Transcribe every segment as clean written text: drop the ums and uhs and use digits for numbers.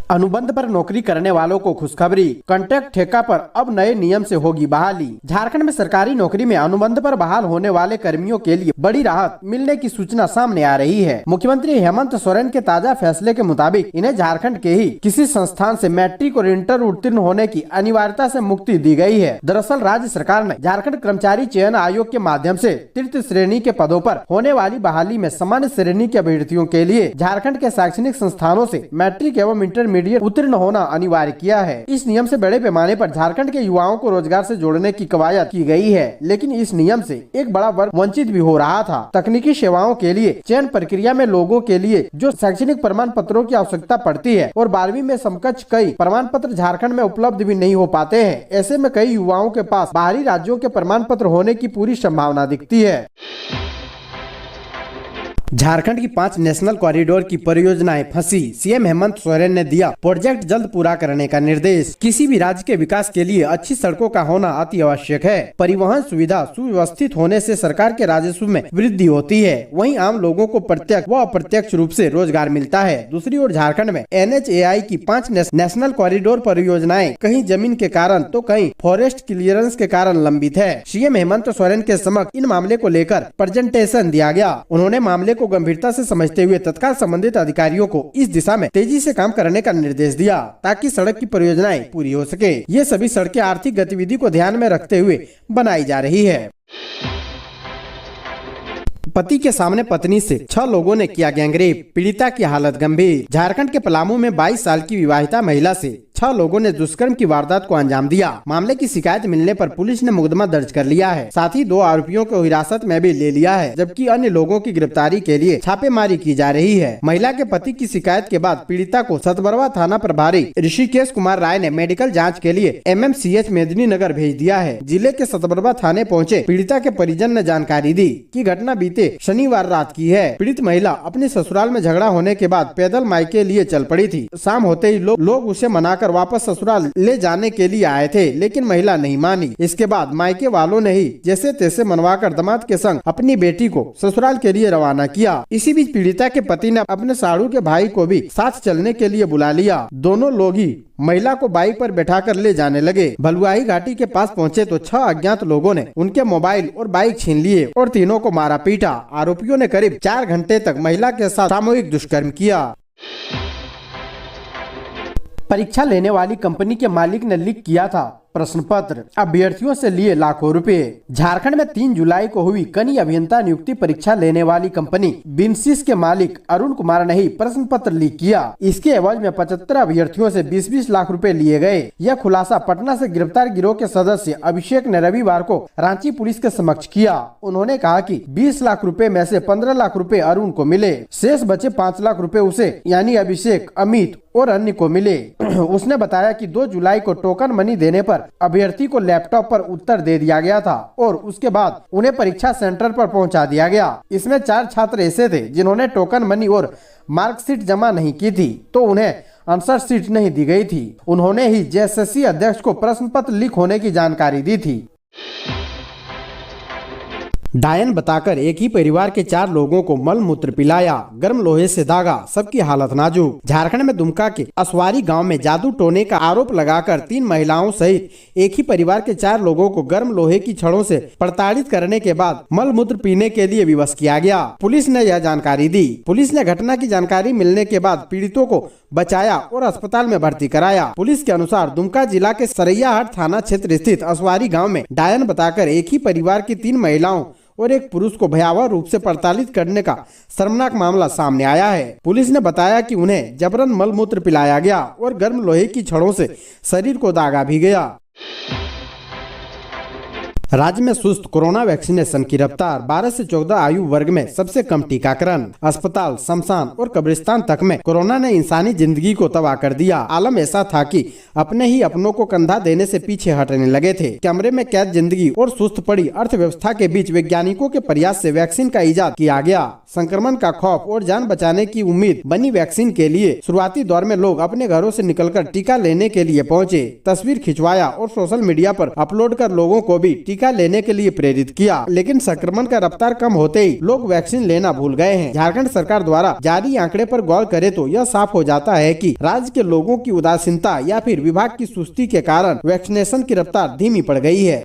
अनुबंध पर नौकरी करने वालों को खुशखबरी। कॉन्ट्रैक्ट ठेका पर अब नए नियम से होगी बहाली। झारखंड में सरकारी नौकरी में अनुबंध पर बहाल होने वाले कर्मियों के लिए बड़ी राहत मिलने की सूचना सामने आ रही है। मुख्यमंत्री हेमंत सोरेन के ताजा फैसले के मुताबिक इन्हें झारखंड के ही किसी संस्थान से मैट्रिक और इंटर उत्तीर्ण होने की अनिवार्यता से मुक्ति दी गई है। दरअसल राज्य सरकार ने झारखंड कर्मचारी चयन आयोग के माध्यम से तृतीय श्रेणी के पदों पर होने वाली बहाली में सामान्य श्रेणी के अभ्यर्थियों के लिए झारखंड के शैक्षणिक संस्थानों से मैट्रिक एवं इंटरमीडिएट उत्तीर्ण होना अनिवार्य किया है। इस नियम से बड़े पैमाने पर झारखंड के युवाओं को रोजगार से जोड़ने की कवायद की गई है, लेकिन इस नियम से एक बड़ा वर्ग वंचित भी हो रहा था। तकनीकी सेवाओं के लिए चयन प्रक्रिया में लोगों के लिए जो शैक्षणिक प्रमाण पत्रों की आवश्यकता पड़ती है और 12वीं में समकक्ष कई प्रमाण पत्र झारखंड में उपलब्ध भी नहीं हो पाते हैं। ऐसे में कई युवाओं के पास बाहरी राज्यों के प्रमाण पत्र होने की पूरी संभावना दिखती है। झारखंड की 5 नेशनल कॉरिडोर की परियोजनाएं फंसी। सीएम हेमंत सोरेन ने दिया प्रोजेक्ट जल्द पूरा करने का निर्देश। किसी भी राज्य के विकास के लिए अच्छी सड़कों का होना अति आवश्यक है। परिवहन सुविधा सुव्यवस्थित होने से सरकार के राजस्व में वृद्धि होती है। वहीं आम लोगों को प्रत्यक्ष व अप्रत्यक्ष रूप से रोजगार मिलता है। दूसरी ओर झारखंड में NHAI की 5 नेशनल कॉरिडोर परियोजनाएं कहीं जमीन के कारण तो कहीं फॉरेस्ट क्लियरेंस के कारण लंबित है। सीएम हेमंत सोरेन के समक्ष इन मामले को लेकर प्रेजेंटेशन दिया गया। उन्होंने मामले को गंभीरता से समझते हुए तत्काल संबंधित अधिकारियों को इस दिशा में तेजी से काम करने का निर्देश दिया ताकि सड़क की परियोजनाएं पूरी हो सके। ये सभी सड़कें आर्थिक गतिविधि को ध्यान में रखते हुए बनाई जा रही है। पति के सामने पत्नी से 6 लोगों ने किया गैंगरेप, पीड़िता की हालत गंभीर। झारखंड के पलामू में 22 साल की विवाहिता महिला से 6 लोगों ने दुष्कर्म की वारदात को अंजाम दिया। मामले की शिकायत मिलने पर पुलिस ने मुकदमा दर्ज कर लिया है। साथ ही 2 आरोपियों को हिरासत में भी ले लिया है, जबकि अन्य लोगों की गिरफ्तारी के लिए छापेमारी की जा रही है। महिला के पति की शिकायत के बाद पीड़िता को सतबरवा थाना प्रभारी ऋषिकेश कुमार राय ने मेडिकल जाँच के लिए MMCH मेदिनीनगर भेज दिया है। जिले के सतबरवा थाने पहुँचे पीड़िता के परिजन ने जानकारी दी कि घटना बीते शनिवार रात की है। पीड़ित महिला अपने ससुराल में झगड़ा होने के बाद पैदल मायके लिए चल पड़ी थी। शाम होते ही लोग उसे मनाकर वापस ससुराल ले जाने के लिए आए थे, लेकिन महिला नहीं मानी। इसके बाद मायके वालों ने ही जैसे तैसे मनवाकर दामाद के संग अपनी बेटी को ससुराल के लिए रवाना किया। इसी बीच पीड़िता के पति ने अपने साड़ू के भाई को भी साथ चलने के लिए बुला लिया। दोनों लोग ही महिला को बाइक पर बैठाकर ले जाने लगे। भलुआही घाटी के पास पहुंचे तो 6 अज्ञात लोगों ने उनके मोबाइल और बाइक छीन लिए और तीनों को मारा पीटा। आरोपियों ने करीब 4 घंटे तक महिला के साथ सामूहिक दुष्कर्म किया। परीक्षा लेने वाली कंपनी के मालिक ने लीक किया था प्रश्न पत्र, अभ्यर्थियों से लिए लाखों रुपए। झारखंड में 3 जुलाई को हुई कनीय अभियंता नियुक्ति परीक्षा लेने वाली कंपनी बिन्सिस के मालिक अरुण कुमार ने ही प्रश्न पत्र लीक किया। इसके एवज में 75 अभ्यर्थियों से 20-20 लाख रुपए लिए गए। यह खुलासा पटना से गिरफ्तार गिरोह के सदस्य अभिषेक ने रविवार को रांची पुलिस के समक्ष किया। उन्होंने कहा कि 20 लाख रुपए में से 15 लाख रुपए अरुण को मिले, शेष बचे 5 लाख रुपए उसे यानी अभिषेक, अमित और अन्य को मिले। उसने बताया कि 2 जुलाई को टोकन मनी देने पर अभ्यर्थी को लैपटॉप पर उत्तर दे दिया गया था और उसके बाद उन्हें परीक्षा सेंटर पर पहुंचा दिया गया। इसमें 4 छात्र ऐसे थे जिन्होंने टोकन मनी और मार्कशीट जमा नहीं की थी, तो उन्हें आंसर शीट नहीं दी गई थी। उन्होंने ही JSSC अध्यक्ष को प्रश्न पत्र लीक होने की जानकारी दी थी। डायन बताकर एक ही परिवार के 4 लोगों को मल मूत्र पिलाया, गर्म लोहे से दागा, सबकी हालत नाजुक। झारखंड में दुमका के असवारी गांव में जादू टोने का आरोप लगाकर 3 महिलाओं सहित एक ही परिवार के 4 लोगों को गर्म लोहे की छड़ों से प्रताड़ित करने के बाद मल मूत्र पीने के लिए विवश किया गया। पुलिस ने यह जानकारी दी। पुलिस ने घटना की जानकारी मिलने के बाद पीड़ितों को बचाया और अस्पताल में भर्ती कराया। पुलिस के अनुसार दुमका जिला के सरैयाहाट थाना क्षेत्र स्थित असवारी गाँव में डायन बताकर एक ही परिवार की 3 महिलाओं और एक पुरुष को भयावह रूप से प्रताड़ित करने का शर्मनाक मामला सामने आया है। पुलिस ने बताया कि उन्हें जबरन मल मूत्र पिलाया गया और गर्म लोहे की छड़ों से शरीर को दागा भी गया। राज्य में सुस्त कोरोना वैक्सीनेशन की रफ्तार, 12 से 14 आयु वर्ग में सबसे कम टीकाकरण। अस्पताल, शमशान और कब्रिस्तान तक में कोरोना ने इंसानी जिंदगी को तबाह कर दिया। आलम ऐसा था कि अपने ही अपनों को कंधा देने से पीछे हटने लगे थे। कमरे में कैद जिंदगी और सुस्त पड़ी अर्थव्यवस्था के बीच वैज्ञानिकों के प्रयास से वैक्सीन का इजाद किया गया। संक्रमण का खौफ और जान बचाने की उम्मीद बनी वैक्सीन के लिए शुरुआती दौर में लोग अपने घरों से निकलकर टीका लेने के लिए पहुंचे, तस्वीर खिंचवाया और सोशल मीडिया पर अपलोड कर लोगों को भी टीका लेने के लिए प्रेरित किया। लेकिन संक्रमण का रफ्तार कम होते ही लोग वैक्सीन लेना भूल गए हैं। झारखंड सरकार द्वारा जारी आंकड़े पर गौर करे तो यह साफ हो जाता है कि राज्य के लोगों की उदासीनता या फिर विभाग की सुस्ती के कारण वैक्सीनेशन की रफ्तार धीमी पड़ गई है।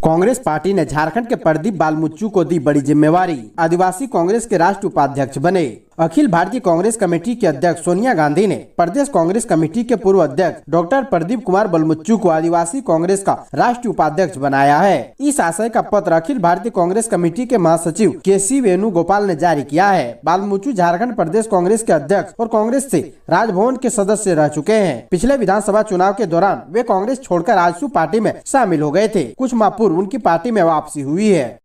कांग्रेस पार्टी ने झारखंड के प्रदीप बालमुच्चू को दी बड़ी जिम्मेवारी, आदिवासी कांग्रेस के राष्ट्रीय उपाध्यक्ष बने। अखिल भारतीय कांग्रेस कमेटी की अध्यक्ष सोनिया गांधी ने प्रदेश कांग्रेस कमेटी के पूर्व अध्यक्ष डॉक्टर प्रदीप कुमार बालमुच्चू को आदिवासी कांग्रेस का राष्ट्रीय उपाध्यक्ष बनाया है। इस आशय का पत्र अखिल भारतीय कांग्रेस कमेटी के महासचिव केसी वेणुगोपाल ने जारी किया है। बालमुच्चू झारखंड प्रदेश कांग्रेस के अध्यक्ष और कांग्रेस से राजभवन के सदस्य रह चुके हैं। पिछले विधानसभा चुनाव के दौरान वे कांग्रेस छोड़कर आजसू पार्टी में शामिल हो गए थे। कुछ माह पूर्व उनकी पार्टी में वापसी हुई है।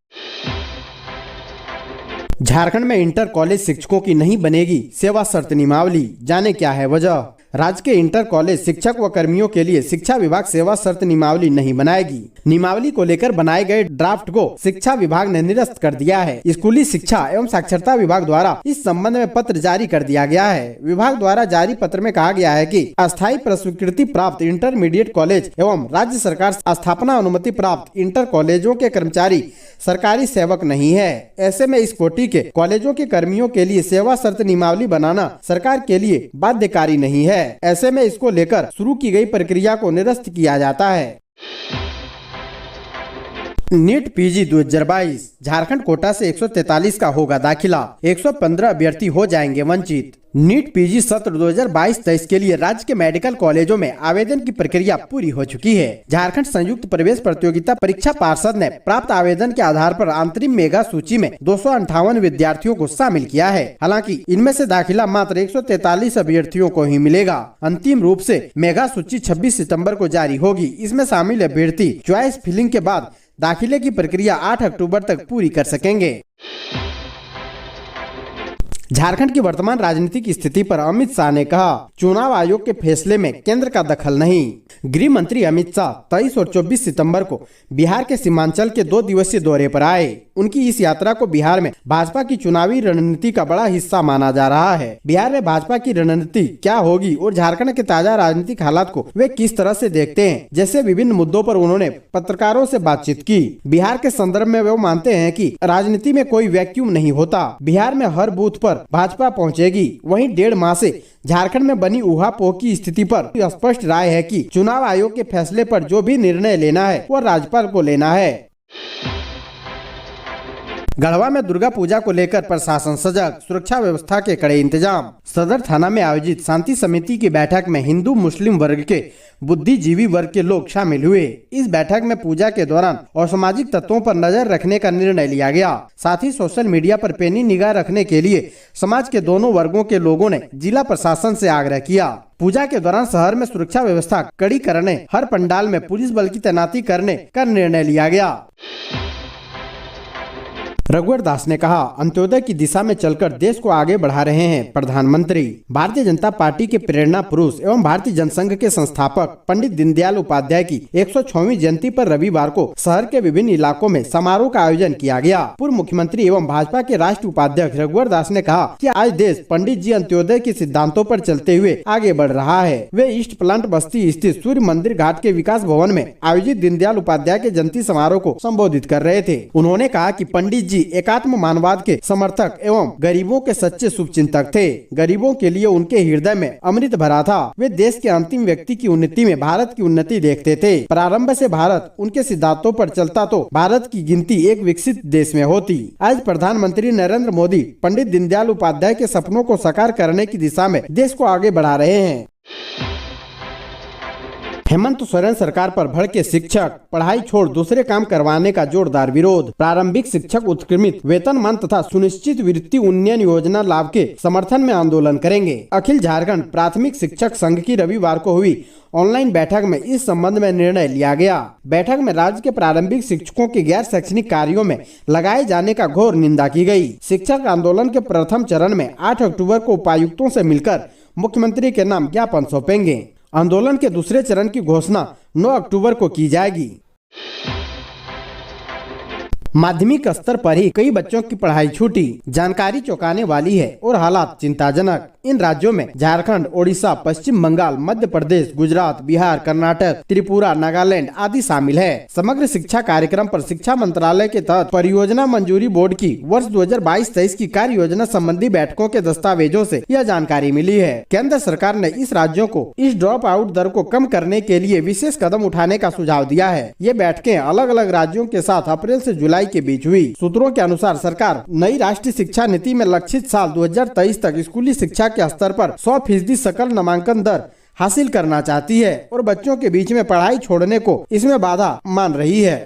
झारखंड में इंटर कॉलेज शिक्षकों की नहीं बनेगी सेवा शर्त नियमावली, जाने क्या है वजह। राज्य के इंटर कॉलेज शिक्षक व कर्मियों के लिए शिक्षा विभाग सेवा शर्त नियमावली नहीं बनाएगी। नियमावली को लेकर बनाए गए ड्राफ्ट को शिक्षा विभाग ने निरस्त कर दिया है। स्कूली शिक्षा एवं साक्षरता विभाग द्वारा इस संबंध में पत्र जारी कर दिया गया है। विभाग द्वारा जारी पत्र में कहा गया है कि अस्थायी प्रस्वीकृति प्राप्त इंटरमीडिएट कॉलेज एवं राज्य सरकार स्थापना अनुमति प्राप्त इंटर कॉलेजों के कर्मचारी सरकारी सेवक नहीं है। ऐसे में इस कोटि के कॉलेजों के कर्मियों के लिए सेवा शर्त नियमावली बनाना सरकार के लिए बाध्यकारी नहीं है। ऐसे में इसको लेकर शुरू की गई प्रक्रिया को निरस्त किया जाता है। नीट पीजी 2022 झारखंड कोटा से 143 का होगा दाखिला, 115 अभ्यर्थी हो जाएंगे वंचित। नीट पीजी सत्र 2022-23 के लिए राज्य के मेडिकल कॉलेजों में आवेदन की प्रक्रिया पूरी हो चुकी है। झारखंड संयुक्त प्रवेश प्रतियोगिता परीक्षा पार्षद ने प्राप्त आवेदन के आधार पर अंतरिम मेगा सूची में 258 विद्यार्थियों को शामिल किया है। हालांकि इनमें से दाखिला मात्र 143 अभ्यर्थियों को ही मिलेगा। अंतिम रूप से मेगा सूची 26 सितम्बर को जारी होगी। इसमें शामिल अभ्यर्थी चॉइस फिलिंग के बाद दाखिले की प्रक्रिया 8 अक्टूबर तक पूरी कर सकेंगे। झारखंड की वर्तमान राजनीतिक स्थिति पर अमित शाह ने कहा, चुनाव आयोग के फैसले में केंद्र का दखल नहीं। गृह मंत्री अमित शाह 23 और 24 सितंबर को बिहार के सीमांचल के 2 दिवसीय दौरे पर आए। उनकी इस यात्रा को बिहार में भाजपा की चुनावी रणनीति का बड़ा हिस्सा माना जा रहा है। बिहार में भाजपा की रणनीति क्या होगी और झारखंड के ताजा राजनीतिक हालात को वे किस तरह से देखते हैं, जैसे विभिन्न मुद्दों पर उन्होंने पत्रकारों से बातचीत की। बिहार के संदर्भ में वो मानते हैं कि राजनीति में कोई वैक्यूम नहीं होता। बिहार में हर बूथ पर भाजपा पहुंचेगी। वहीं 1.5 माह से झारखंड में बनी ऊहापोह की स्थिति पर स्पष्ट राय है कि चुनाव आयोग के फैसले पर जो भी निर्णय लेना है वो राज्यपाल को लेना है। गढ़वा में दुर्गा पूजा को लेकर प्रशासन सजग, सुरक्षा व्यवस्था के कड़े इंतजाम। सदर थाना में आयोजित शांति समिति की बैठक में हिंदू मुस्लिम वर्ग के बुद्धिजीवी वर्ग के लोग शामिल हुए। इस बैठक में पूजा के दौरान असामाजिक तत्वों पर नजर रखने का निर्णय लिया गया। साथ ही सोशल मीडिया पर पैनी निगाह रखने के लिए समाज के दोनों वर्गों के लोगों ने जिला प्रशासन से आग्रह किया। पूजा के दौरान शहर में सुरक्षा व्यवस्था कड़ी करने, हर पंडाल में पुलिस बल की तैनाती करने का निर्णय लिया गया। रघुवर दास ने कहा, अंत्योदय की दिशा में चलकर देश को आगे बढ़ा रहे हैं प्रधानमंत्री। भारतीय जनता पार्टी के प्रेरणा पुरुष एवं भारतीय जनसंघ के संस्थापक पंडित दीनदयाल उपाध्याय की 106वीं जयंती पर रविवार को शहर के विभिन्न इलाकों में समारोह का आयोजन किया गया। पूर्व मुख्यमंत्री एवं भाजपा के राष्ट्रीय उपाध्यक्ष रघुवर दास ने कहा कि आज देश पंडित जी अंत्योदय के सिद्धांतों पर चलते हुए आगे बढ़ रहा है। वे ईस्ट प्लांट बस्ती स्थित सूर्य मंदिर घाट के विकास भवन में आयोजित दीनदयाल उपाध्याय के जयंती समारोह को संबोधित कर रहे थे। उन्होंने कहा कि पंडित जी एकात्म मानववाद के समर्थक एवं गरीबों के सच्चे शुभचिंतक थे। गरीबों के लिए उनके हृदय में अमृत भरा था। वे देश के अंतिम व्यक्ति की उन्नति में भारत की उन्नति देखते थे। प्रारंभ से भारत उनके सिद्धांतों पर चलता तो भारत की गिनती एक विकसित देश में होती। आज प्रधानमंत्री नरेंद्र मोदी पंडित दीनदयाल उपाध्याय के सपनों को साकार करने की दिशा में देश को आगे बढ़ा रहे हैं। हेमंत सोरेन सरकार पर भड़के शिक्षक, पढ़ाई छोड़ दूसरे काम करवाने का जोरदार विरोध। प्रारंभिक शिक्षक उत्क्रमित वेतनमान तथा सुनिश्चित वृत्ति उन्नयन योजना लाभ के समर्थन में आंदोलन करेंगे। अखिल झारखंड प्राथमिक शिक्षक संघ की रविवार को हुई ऑनलाइन बैठक में इस संबंध में निर्णय लिया गया। बैठक में राज्य के प्रारंभिक शिक्षकों के गैर शैक्षणिक कार्यों में लगाए जाने का घोर निंदा की गई। शिक्षक आंदोलन के प्रथम चरण में 8 अक्टूबर को उपायुक्तों से मिलकर मुख्यमंत्री के नाम ज्ञापन सौंपेंगे। आंदोलन के दूसरे चरण की घोषणा 9 अक्टूबर को की जाएगी। माध्यमिक स्तर पर ही कई बच्चों की पढ़ाई छूटी, जानकारी चौंकाने वाली है और हालात चिंताजनक। इन राज्यों में झारखंड, ओडिशा, पश्चिम बंगाल, मध्य प्रदेश, गुजरात, बिहार, कर्नाटक, त्रिपुरा, नागालैंड आदि शामिल है। समग्र शिक्षा कार्यक्रम पर शिक्षा मंत्रालय के तहत परियोजना मंजूरी बोर्ड की वर्ष 2022-23 की कार्य योजना संबंधी बैठकों के दस्तावेजों से यह जानकारी मिली है। केंद्र सरकार ने इस राज्यों को इस ड्रॉप आउट दर को कम करने के लिए विशेष कदम उठाने का सुझाव दिया है। ये बैठकें अलग अलग राज्यों के साथ अप्रैल से जुलाई के बीच हुई। सूत्रों के अनुसार सरकार नई राष्ट्रीय शिक्षा नीति में लक्षित साल 2023 तक स्कूली शिक्षा के स्तर पर 100% सकल नामांकन दर हासिल करना चाहती है और बच्चों के बीच में पढ़ाई छोड़ने को इसमें बाधा मान रही है।